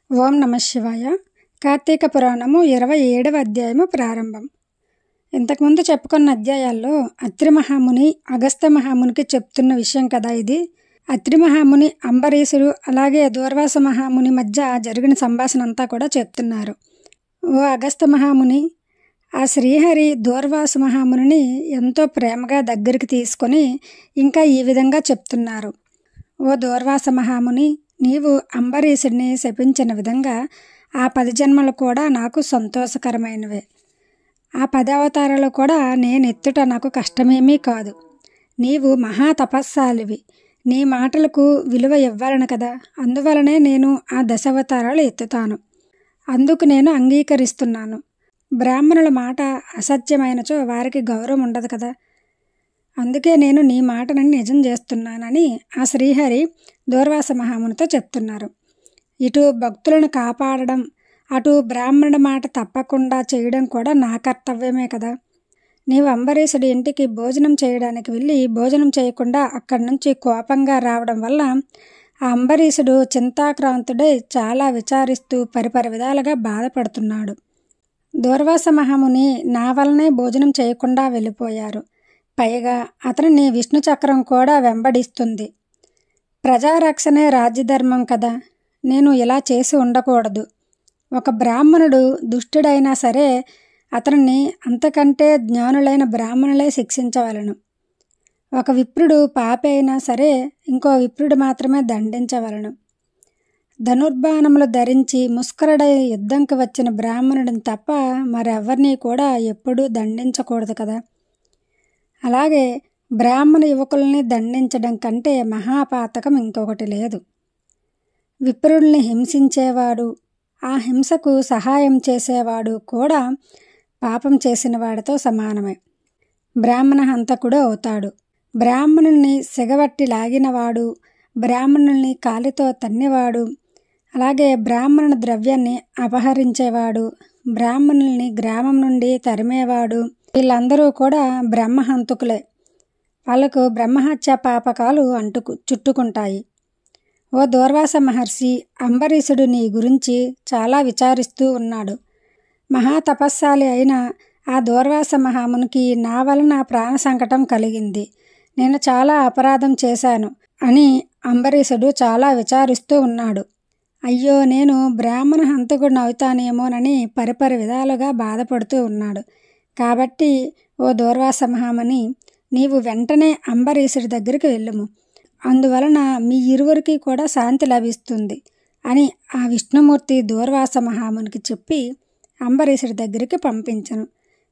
ఓం నమః శివాయ. కార్తీక పురాణము 27వ అధ్యాయము ప్రారంభం. ఇంతకుముందు చెప్పుకున్న అధ్యాయాల్లో అత్రి మహాముని అగస్త్య మహామునికి చెప్తున్న విషయం కదా ఇది. అత్రి మహాముని అంబరీషుడు అలాగే దూర్వాస మహాముని మధ్య జరిగిన సంభాషణ అంతా కూడా చెప్తున్నారు. ఓ అగస్త్య మహాముని, ఆ శ్రీహరి దూర్వాస మహామునిని ఎంతో ప్రేమగా దగ్గరికి తీసుకొని ఇంకా ఈ విధంగా చెప్తున్నారు. ఓ దూర్వాస మహాముని, నీవు అంబరీషుడిని శపించిన విధంగా ఆ 10 జన్మలు కూడా నాకు సంతోషకరమైనవే. ఆ 10 అవతారాలు కూడా నేనెత్తుట నాకు కష్టమేమీ కాదు. నీవు మహా తపస్సాలివి. నీ మాటలకు విలువ ఇవ్వాలను కదా, అందువలనే నేను ఆ 10 అవతారాలు ఎత్తుతాను. అందుకు నేను అంగీకరిస్తున్నాను. బ్రాహ్మణుల మాట అసత్యమైనచో వారికి గౌరవం ఉండదు కదా, అందుకే నేను నీ మాటని నిజం చేస్తున్నానని ఆ శ్రీహరి దూర్వాస మహామునితో చెప్తున్నారు. ఇటు భక్తులను కాపాడడం, అటు బ్రాహ్మణుడి మాట తప్పకుండా చేయడం కూడా నా కర్తవ్యమే కదా. నీవు అంబరీషుడి ఇంటికి భోజనం చేయడానికి వెళ్ళి భోజనం చేయకుండా అక్కడి నుంచి కోపంగా రావడం వల్ల ఆ అంబరీషుడు చింతాక్రాంతుడై చాలా విచారిస్తూ పరిపరి విధాలుగా బాధపడుతున్నాడు. దూర్వాస మహాముని నా వలనే భోజనం చేయకుండా వెళ్ళిపోయారు. పైగా అతనిని విష్ణు చక్రం కూడా వెంబడిస్తుంది. ప్రజారక్షణే రాజ్యధర్మం కదా, నేను ఇలా చేసి ఉండకూడదు. ఒక బ్రాహ్మణుడు దుష్టుడైనా సరే అతనిని అంతకంటే జ్ఞానులైన బ్రాహ్మణులే శిక్షించవలను. ఒక విప్రుడు పాపి అయినా సరే ఇంకో విప్రుడు మాత్రమే దండించవలను. ధనుర్బాణములు ధరించి ముష్కరుడై యుద్ధంకి వచ్చిన బ్రాహ్మణుడిని తప్ప మరెవరిని కూడా ఎప్పుడూ దండించకూడదు కదా. అలాగే బ్రాహ్మణ యువకుల్ని దండించడం కంటే మహాపాతకం ఇంకొకటి లేదు. విప్రుల్ని హింసించేవాడు, ఆ హింసకు సహాయం చేసేవాడు కూడా పాపం చేసిన వాడితో సమానమే. బ్రాహ్మణ హంతకుడు అవుతాడు. బ్రాహ్మణుల్ని సిగబట్టి లాగినవాడు, బ్రాహ్మణుల్ని కాలితో తన్నివాడు, అలాగే బ్రాహ్మణుని ద్రవ్యాన్ని అపహరించేవాడు, బ్రాహ్మణుల్ని గ్రామం నుండి తరిమేవాడు, వీళ్ళందరూ కూడా బ్రహ్మహంతకులే. వాళ్ళకు బ్రహ్మహత్య పాపకాలు చుట్టుకుంటాయి. ఓ దూర్వాస మహర్షి, అంబరీషుడు నీ గురించి చాలా విచారిస్తూ ఉన్నాడు. మహాతపస్శాలి అయిన ఆ దూర్వాస మహామునికి నా వలన ప్రాణ సంకటం కలిగింది. నేను చాలా అపరాధం చేశాను అని అంబరీషుడు చాలా విచారిస్తూ ఉన్నాడు. అయ్యో, నేను బ్రాహ్మణ హంతకుడిని అవుతానేమోనని పరిపరి విధాలుగా బాధపడుతూ ఉన్నాడు. కాబట్టి ఓ దూర్వాస మహాముని, నీవు వెంటనే అంబరీషుడి దగ్గరికి వెళ్ళుము. అందువలన మీ ఇరువురికి కూడా శాంతి లభిస్తుంది అని ఆ విష్ణుమూర్తి దూర్వాస మహామునికి చెప్పి అంబరీషుడి దగ్గరికి పంపించను.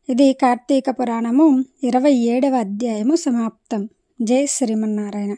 ఇది కార్తీక పురాణము 27వ అధ్యాయము సమాప్తం. జై శ్రీమన్నారాయణ.